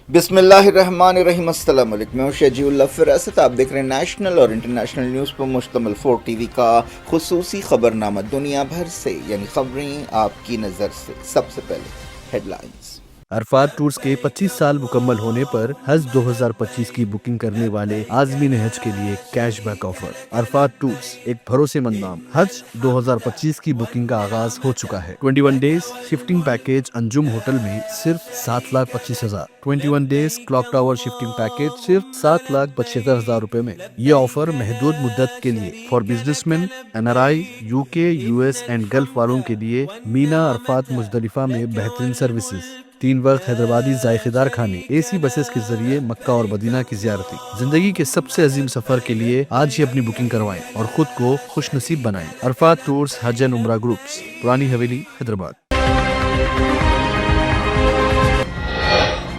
بسم اللہ الرحمن الرحیم۔ السلام علیکم، میں ہوں شجیع اللہ فراست۔ آپ دیکھ رہے ہیں نیشنل اور انٹرنیشنل نیوز پر مشتمل 4 TV کا خصوصی خبرنامہ دنیا بھر سے، یعنی خبریں آپ کی نظر سے۔ سب سے پہلے ہیڈ لائنز۔ عرفات ٹورز کے 25 سال مکمل ہونے پر حج 2025 کی بکنگ کرنے والے عازمین حج کے لیے cash back offer. Arafat tours ایک بھروسے مند نام۔ حج 2025 کی بکنگ کا آغاز ہو چکا ہے۔ 21 days shifting package Anjum hotel میں صرف 7,25,000۔ 21 days clock tower shifting package صرف 7,75,000 روپے میں۔ یہ آفر محدود مدت کے لیے for business man, NRI، UK، US and golf والوں کے لیے۔ مینا، عرفات، مزدلفہ میں بہترین سروسز، 3 وقت حیدرآبادی ذائقہ دار کھانے، AC بسز کے ذریعے مکہ اور مدینہ کی زیارتیں۔ زندگی کے سب سے عظیم سفر کے لیے آج ہی اپنی بکنگ کروائیں اور خود کو خوش نصیب بنائیں۔ عرفات ٹورز حج اینڈ عمرہ گروپس، پرانی حویلی، حیدرآباد۔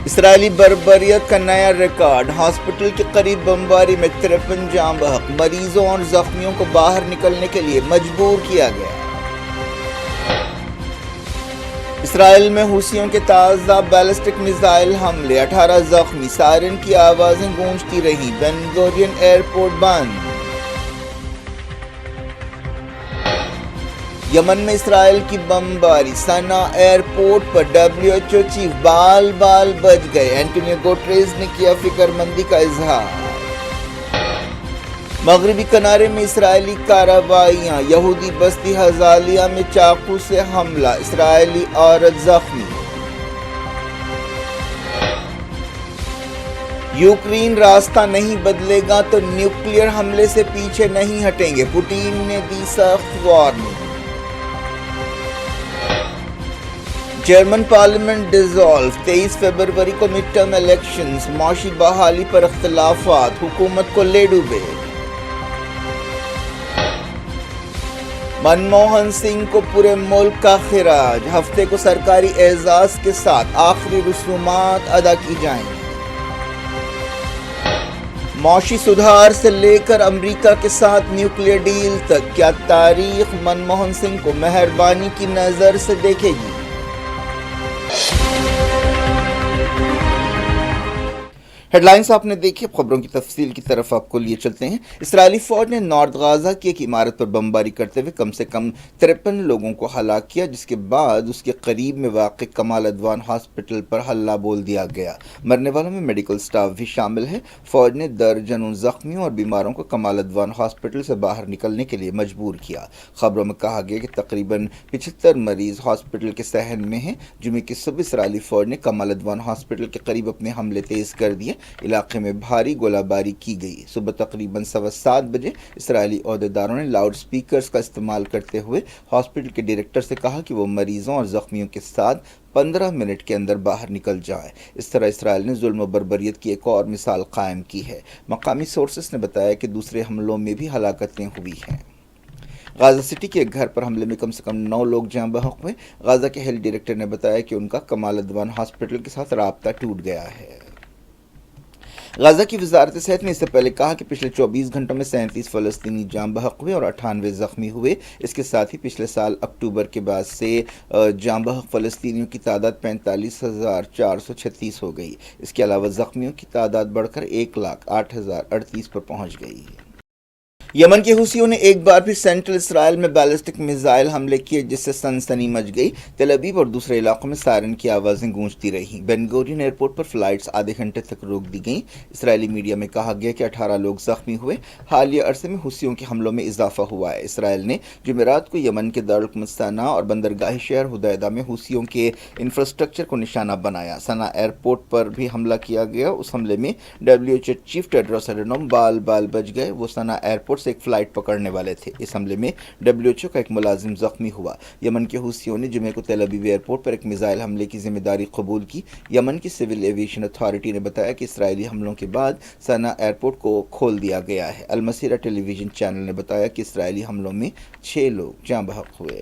اسرائیلی بربریت کا نیا ریکارڈ۔ ہاسپٹل کے قریب بمباری میں 53 جاں بحق، مریضوں اور زخمیوں کو باہر نکلنے کے لیے مجبور کیا گیا۔ اسرائیل میں حوثیوں کے تازہ بیلسٹک میزائل حملے، 18 زخمی، سائرن کی آوازیں گونجتی رہیں، بن گورین ایئرپورٹ بند۔ یمن میں اسرائیل کی بمباری، صنعاء ایئرپورٹ پر WHO چیف بال بچ گئے۔ اینٹونیو گوٹریز نے کیا فکر مندی کا اظہار۔ مغربی کنارے میں اسرائیلی کارروائیاں، یہودی بستی ہزالیہ میں چاقو سے حملہ، اسرائیلی عورت زخمی۔ یوکرین راستہ نہیں بدلے گا تو نیوکلیئر حملے سے پیچھے نہیں ہٹیں گے، پوٹین نے دی سخت وارننگ۔ جرمن پارلیمنٹ ڈیزالو، 23 فروری کو مڈ ٹرم الیکشنز، معاشی بحالی پر اختلافات حکومت کو لے ڈوبے۔ منموہن سنگھ کو پورے ملک کا خراج، ہفتے کو سرکاری اعزاز کے ساتھ آخری رسومات ادا کی جائیں گی۔ معاشی سدھار سے لے کر امریکہ کے ساتھ نیوکلیئر ڈیل تک، کیا تاریخ منموہن سنگھ کو مہربانی کی نظر سے دیکھے گی؟ ہیڈ لائنز آپ نے دیکھی، اب خبروں کی تفصیل کی طرف آپ کو لیے چلتے ہیں۔ اسرائیلی فوج نے نارتھ غازہ کی ایک عمارت پر بمباری کرتے ہوئے کم سے کم 53 لوگوں کو ہلاک کیا، جس کے بعد اس کے قریب میں واقع کمال ادوان ہاسپٹل پر حلہ بول دیا گیا۔ مرنے والوں میں میڈیکل سٹاف بھی شامل ہے۔ فوج نے درجنوں زخمیوں اور بیماروں کو کمال ادوان ہاسپٹل سے باہر نکلنے کے لیے مجبور کیا۔ خبروں میں کہا گیا کہ تقریباً 75 مریض ہاسپٹل کے صحن میں ہیں۔ جمعے کی صبح اسرائیلی فوج نے کمال ادوان ہاسپٹل کے قریب اپنے حملے تیز کر دیے۔ علاقے میں بھاری گولہ باری کی گئی۔ صبح تقریباً 7:15 بجے اسرائیلی عہدیداروں نے لاؤڈ سپیکرز کا استعمال کرتے ہوئے ہاسپٹل کے ڈائریکٹر سے کہا کہ وہ مریضوں اور زخمیوں کے ساتھ 15 منٹ کے اندر باہر نکل جائیں۔ اس طرح اسرائیل نے ظلم و بربریت کی ایک اور مثال قائم کی ہے۔ مقامی سورسز نے بتایا کہ دوسرے حملوں میں بھی ہلاکتیں ہوئی ہیں۔ غازہ سٹی کے ایک گھر پر حملے میں کم سے کم 9 لوگ جاں بحق ہوئے۔ غازہ کے ہیلتھ ڈائریکٹر نے بتایا کہ ان کا کمال ادوان ہاسپٹل کے ساتھ رابطہ ٹوٹ گیا ہے۔ غزہ کی وزارت صحت نے اس سے پہلے کہا کہ پچھلے 24 گھنٹوں میں 37 فلسطینی جاں بحق ہوئے اور 98 زخمی ہوئے۔ اس کے ساتھ ہی پچھلے سال اکتوبر کے بعد سے جاں بحق فلسطینیوں کی تعداد 45,436 ہو گئی۔ اس کے علاوہ زخمیوں کی تعداد بڑھ کر 1,08,038 پر پہنچ گئی۔ یمن کے حوثیوں نے ایک بار پھر سینٹرل اسرائیل میں بیلسٹک میزائل حملے کیے، جس سے سنسنی مچ گئی۔ تل ابیب اور دوسرے علاقوں میں سائرن کی آوازیں گونجتی رہیں۔ بن گورین ایئرپورٹ پر فلائٹس آدھے گھنٹے تک روک دی گئیں۔ اسرائیلی میڈیا میں کہا گیا کہ 18 لوگ زخمی ہوئے۔ حالیہ عرصے میں حوثیوں کے حملوں میں اضافہ ہوا ہے۔ اسرائیل نے جمعرات کو یمن کے دارالحکومت صنعاء اور بندرگاہی شہر حدیدہ میں حوثیوں کے انفراسٹرکچر کو نشانہ بنایا۔ صنعاء ایئرپورٹ پر بھی حملہ کیا گیا۔ اس حملے میں WHO چیف ٹیڈروس اڈینوم بال بچ گئے۔ وہ صنعاء ایئرپورٹ سے ایک فلائٹ پکڑنے والے تھے۔ اس حملے میں WHO کا ایک ملازم زخمی ہوا۔ یمن کے حوثیوں نے جمعے کو تل ابیب ایئرپورٹ پر ایک میزائل حملے کی ذمہ داری قبول کی۔ یمن کی سول ایویشن اتھارٹی نے بتایا کہ اسرائیلی حملوں کے بعد صنعاء ایئرپورٹ کو کھول دیا گیا ہے۔ المسیرہ ٹیلی ویژن چینل نے بتایا کہ اسرائیلی حملوں میں 6 لوگ جاں بحق ہوئے۔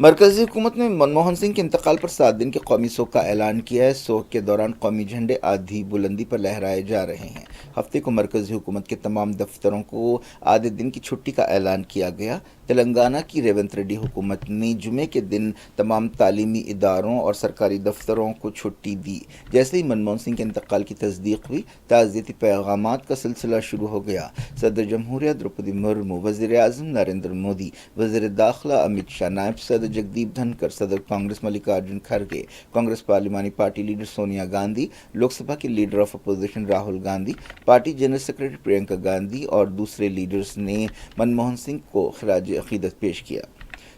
مرکزی حکومت نے منموہن سنگھ کے انتقال پر 7 دن کے قومی سوگ کا اعلان کیا ہے۔ سوگ کے دوران قومی جھنڈے آدھی بلندی پر لہرائے جا رہے ہیں۔ ہفتے کو مرکزی حکومت کے تمام دفتروں کو آدھے دن کی چھٹی کا اعلان کیا گیا۔ تلنگانہ کی ریونت ریڈی حکومت نے جمعے کے دن تمام تعلیمی اداروں اور سرکاری دفتروں کو چھٹی دی۔ جیسے ہی منموہن سنگھ کے انتقال کی تصدیق ہوئی، تعزیتی پیغامات کا سلسلہ شروع ہو گیا۔ صدر جمہوریہ دروپدی مرمو، وزیر اعظم نریندر مودی، وزیر داخلہ امت شاہ، نائب صدر جگدیپ دھنکر، صدر کانگریس ملکارجن کھرگے، کانگریس پارلیمانی پارٹی لیڈر سونیا گاندھی، لوک سبھا کے leader of opposition Rahul Gandhi, party general secretary Priyanka Gandhi اور دوسرے لیڈرز نے منموہن سنگھ کو خراج عقیدت پیش کیا۔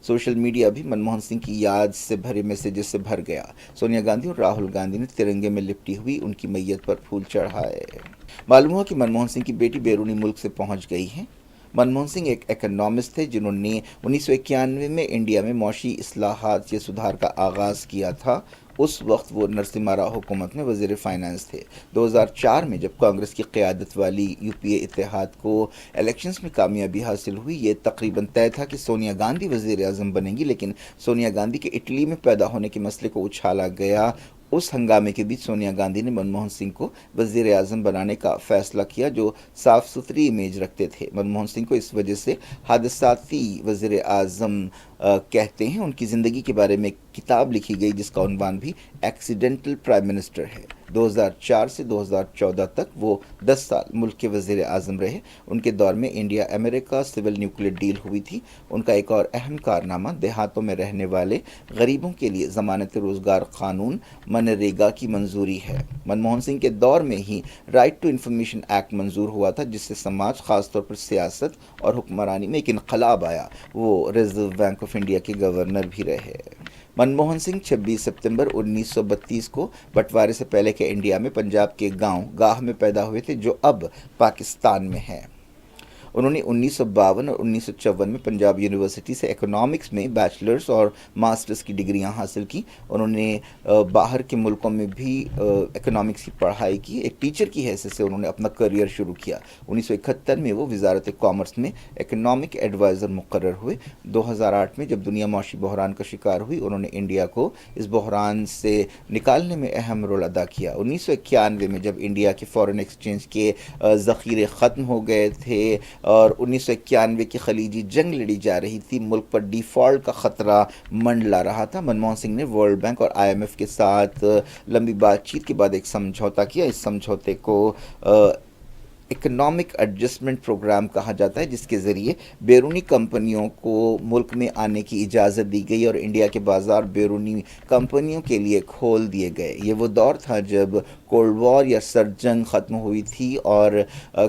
سوشل میڈیا بھی منموہن سنگھ کی یاد سے بھرے میسیجز سے بھر گیا۔ سونیا گاندھی اور راہل گاندھی نے ترنگے میں لپٹی ہوئی ان کی میت پر پھول چڑھائے۔ معلوم ہوا کہ منموہن سنگھ کی بیٹی بیرونی ملک سے پہنچ گئی ہیں۔ منموہن سنگھ ایک اکنامسٹ تھے جنہوں نے 1991 میں انڈیا میں معاشی اصلاحات یا سدھار کا آغاز کیا تھا۔ اس وقت وہ نرسمہا راؤ حکومت میں وزیر فائنانس تھے۔ 2004 میں جب کانگریس کی قیادت والی یو پی اے اتحاد کو الیکشنز میں کامیابی حاصل ہوئی، یہ تقریباً طے تھا کہ سونیا گاندھی وزیر اعظم بنیں گی، لیکن سونیا گاندھی کے اٹلی میں پیدا ہونے کے مسئلے کو اچھالا گیا۔ اس ہنگامے کے بیچ سونیا گاندھی نے منموہن سنگھ کو وزیر اعظم بنانے کا فیصلہ کیا، جو صاف ستھری امیج رکھتے تھے۔ منموہن سنگھ کو اس وجہ سے حادثاتی وزیر اعظم کہتے ہیں۔ ان کی زندگی کے بارے میں ایک کتاب لکھی گئی جس کا عنوان بھی ایکسیڈنٹل پرائم منسٹر ہے۔ 2004 سے 2014 تک وہ 10 سال ملک کے وزیر اعظم رہے۔ ان کے دور میں انڈیا امریکہ سول نیوکلیئر ڈیل ہوئی تھی۔ ان کا ایک اور اہم کارنامہ دیہاتوں میں رہنے والے غریبوں کے لیے ضمانت روزگار قانون منریگا کی منظوری ہے۔ منموہن سنگھ کے دور میں ہی رائٹ ٹو انفارمیشن ایکٹ منظور ہوا تھا، جس سے سماج، خاص طور پر سیاست اور حکمرانی میں ایک انقلاب آیا۔ وہ ریزرو بینک آف انڈیا کے گورنر بھی رہے۔ منموہن سنگھ 26 ستمبر 1932 کو بٹوارے سے پہلے کے انڈیا میں پنجاب کے گاؤں گاہ میں پیدا ہوئے تھے، جو اب پاکستان میں ہے۔ انہوں نے 1952 اور 1954 میں پنجاب یونیورسٹی سے اکنامکس میں بیچلرز اور ماسٹرز کی ڈگریاں حاصل کی۔ انہوں نے باہر کے ملکوں میں بھی اکنامکس کی پڑھائی کی۔ ایک ٹیچر کی حیثیت سے انہوں نے اپنا کریئر شروع کیا۔ 1971 میں وہ وزارت کامرس میں اکنامک ایڈوائزر مقرر ہوئے۔ 2008 میں جب دنیا معاشی بحران کا شکار ہوئی، انہوں نے انڈیا کو اس بحران سے نکالنے میں اہم رول ادا کیا۔ 1991 میں جب انڈیا کے فارن ایکسچینج کے ذخیرے ختم ہو گئے تھے اور 1991 کی خلیجی جنگ لڑی جا رہی تھی، ملک پر ڈیفالٹ کا خطرہ منڈلا رہا تھا، منموہن سنگھ نے ورلڈ بینک اور IMF کے ساتھ لمبی بات چیت کے بعد ایک سمجھوتا کیا۔ اس سمجھوتے کو اکنامک ایڈجسٹمنٹ پروگرام کہا جاتا ہے، جس کے ذریعے بیرونی کمپنیوں کو ملک میں آنے کی اجازت دی گئی اور انڈیا کے بازار بیرونی کمپنیوں کے لیے کھول دیے گئے۔ یہ وہ دور تھا جب کولڈ وار یا سرد جنگ ختم ہوئی تھی اور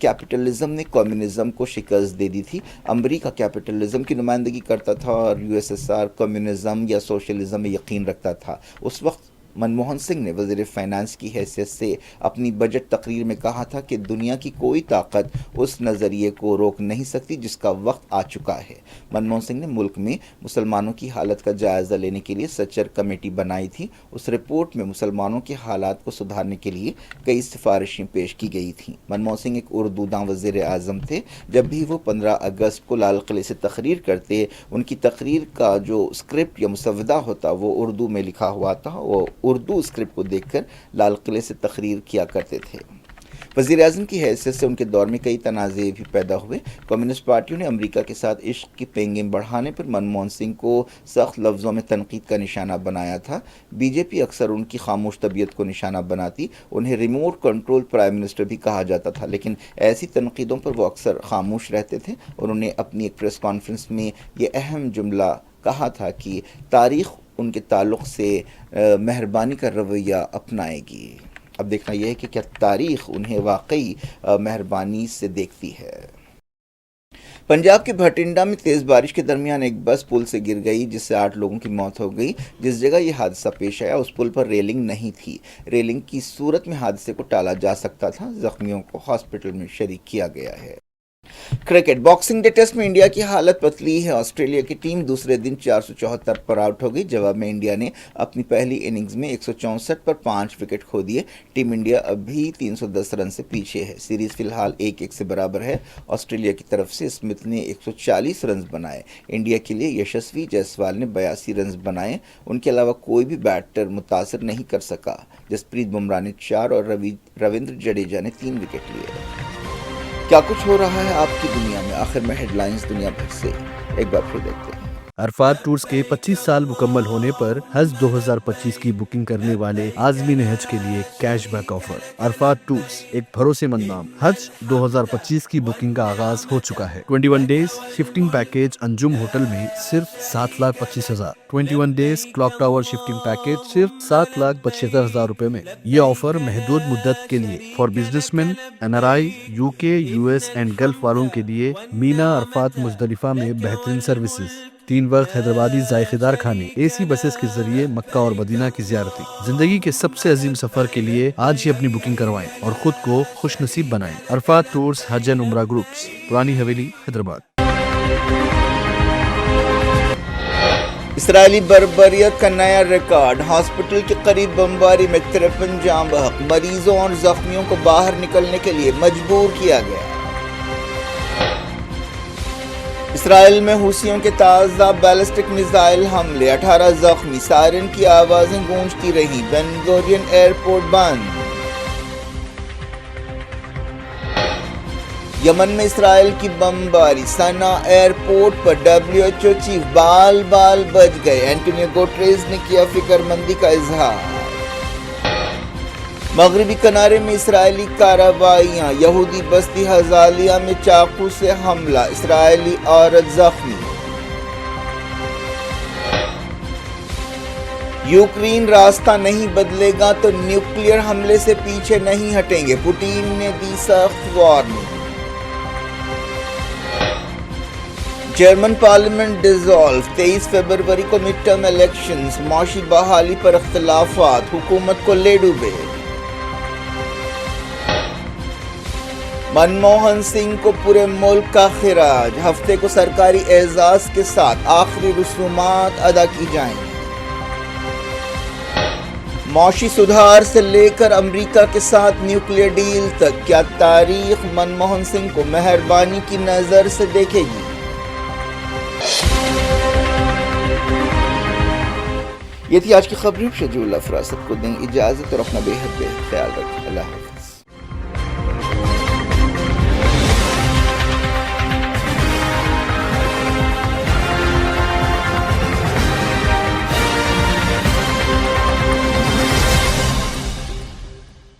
کیپٹلزم نے کمیونزم کو شکست دے دی تھی۔ امریکہ کیپٹلزم کی نمائندگی کرتا تھا اور USSR کمیونزم یا سوشلزم میں یقین رکھتا تھا۔ اس وقت منموہن سنگھ نے وزیر فائنانس کی حیثیت سے اپنی بجٹ تقریر میں کہا تھا کہ دنیا کی کوئی طاقت اس نظریے کو روک نہیں سکتی جس کا وقت آ چکا ہے۔ منموہن سنگھ نے ملک میں مسلمانوں کی حالت کا جائزہ لینے کے لیے سچر کمیٹی بنائی تھی۔ اس رپورٹ میں مسلمانوں کے حالات کو سدھارنے کے لیے کئی سفارشیں پیش کی گئی تھیں۔ منموہن سنگھ ایک اردو داں وزیر اعظم تھے۔ جب بھی وہ 15 اگست کو لال قلعے سے تقریر کرتے، ان کی تقریر کا جو اسکرپٹ یا مسودہ ہوتا وہ اردو میں لکھا ہوا تھا۔ وہ اردو اسکرپٹ کو دیکھ کر لال قلعے سے تقریر کیا کرتے تھے۔ وزیر اعظم کی حیثیت سے ان کے دور میں کئی تنازع بھی پیدا ہوئے۔ کمیونسٹ پارٹیوں نے امریکہ کے ساتھ عشق کی پینگیں بڑھانے پر منموہن سنگھ کو سخت لفظوں میں تنقید کا نشانہ بنایا تھا۔ BJP اکثر ان کی خاموش طبیعت کو نشانہ بناتی، انہیں ریموٹ کنٹرول پرائم منسٹر بھی کہا جاتا تھا، لیکن ایسی تنقیدوں پر وہ اکثر خاموش رہتے تھے۔ انہوں نے اپنی ایک پریس کانفرنس میں یہ اہم جملہ کہا تھا کہ تاریخ ان کے تعلق سے مہربانی کا رویہ اپنائے گی۔ اب دیکھنا یہ ہے کہ کیا تاریخ انہیں واقعی مہربانی سے دیکھتی ہے۔ پنجاب کے بھٹنڈا میں تیز بارش کے درمیان ایک بس پل سے گر گئی، جس سے 8 لوگوں کی موت ہو گئی۔ جس جگہ یہ حادثہ پیش آیا اس پل پر ریلنگ نہیں تھی۔ ریلنگ کی صورت میں حادثے کو ٹالا جا سکتا تھا۔ زخمیوں کو ہاسپٹل میں شریک کیا گیا ہے۔ کرکٹ باکسنگ ڈے ٹیسٹ میں انڈیا کی حالت پتلی ہے. آسٹریلیا کی ٹیم دوسرے دن 474 پر آؤٹ ہو گئی. جواب میں انڈیا نے اپنی پہلی اننگز میں 164 پر 5 وکٹ کھو دیے. ٹیم انڈیا ابھی 310 رن سے پیچھے ہے. سیریز فی الحال 1-1 سے برابر ہے. آسٹریلیا کی طرف سے اسمتھ نے 140 رنز بنائے. انڈیا کے لیے یشسوی جیسوال نے 82 رنز بنائے. ان کے علاوہ کوئی بھی بیٹر متاثر نہیں کر سکا. جسپریت بمراہ نے 4 اور رویندر جڈیجا نے 3 وکٹ لیے. کیا کچھ ہو رہا ہے آپ کی دنیا میں؟ آخر میں ہیڈ لائنز دنیا بھر سے ایک بار پھر دیکھتے ہیں. عرفات ٹورز کے 25 سال مکمل ہونے پر حج 2025 کی بکنگ کرنے والے عازمین حج کے لیے cash back offer. Arafat tours ایک بھروسے مند نام. حج 2025 کی بکنگ کا آغاز ہو چکا ہے. 21 days shifting package Anjum hotel میں صرف 7,25,000. 21 days clock tower shifting package صرف 7,75,000 روپے میں. یہ آفر محدود مدت کے لیے for business man, NRI, UK, US and golf والوں کے لیے. مینا عرفات مزدلفہ میں بہترین سروسز, 3 وقت حیدرآبادی ذائقے دار کھانے, AC بسز کے ذریعے مکہ اور مدینہ کی زیارتیں. زندگی کے سب سے عظیم سفر کے لیے آج ہی اپنی بکنگ کروائیں اور خود کو خوش نصیب بنائیں. عرفات ٹورز حج اینڈ عمرہ گروپس, پرانی حویلی, حیدرآباد. اسرائیلی بربریت کا نیا ریکارڈ. ہاسپٹل کے قریب بمباری میں 53 جاں بحق. مریضوں اور زخمیوں کو باہر نکلنے کے لیے مجبور کیا گیا. اسرائیل میں حوثیوں کے تازہ بیلسٹک میزائل حملے, 18 زخمی. سائرن کی آوازیں گونجتی رہیں. بن گورین ایئرپورٹ بند. یمن میں اسرائیل کی بمباری. صنعاء ایئرپورٹ پر WHO چیف بال بچ گئے. اینٹونیو گوٹریز نے کیا فکر مندی کا اظہار. مغربی کنارے میں اسرائیلی کارروائیاں. یہودی بستی ہزالیہ میں چاقو سے حملہ. اسرائیلی عورت زخمی. یوکرین راستہ نہیں بدلے گا تو نیوکلیئر حملے سے پیچھے نہیں ہٹیں گے. پوٹین نے دی سخت وارننگ. German parliament dissolve. 23 فروری کو مڈ ٹرم الیکشنز. معاشی بحالی پر اختلافات حکومت کو لے ڈوبے. منموہن سنگھ کو پورے ملک کا خراج. ہفتے کو سرکاری اعزاز کے ساتھ آخری رسومات ادا کی جائیں. معاشی سدھار سے لے کر امریکہ کے ساتھ نیوکلیئر ڈیل تک, کیا تاریخ منموہن سنگھ کو مہربانی کی نظر سے دیکھے گی؟ یہ تھی آج کی خبریں. شجاع اللہ فراست کو دیں اجازت اور اپنا بے حد خیال رکھیں. اللہ حافظ.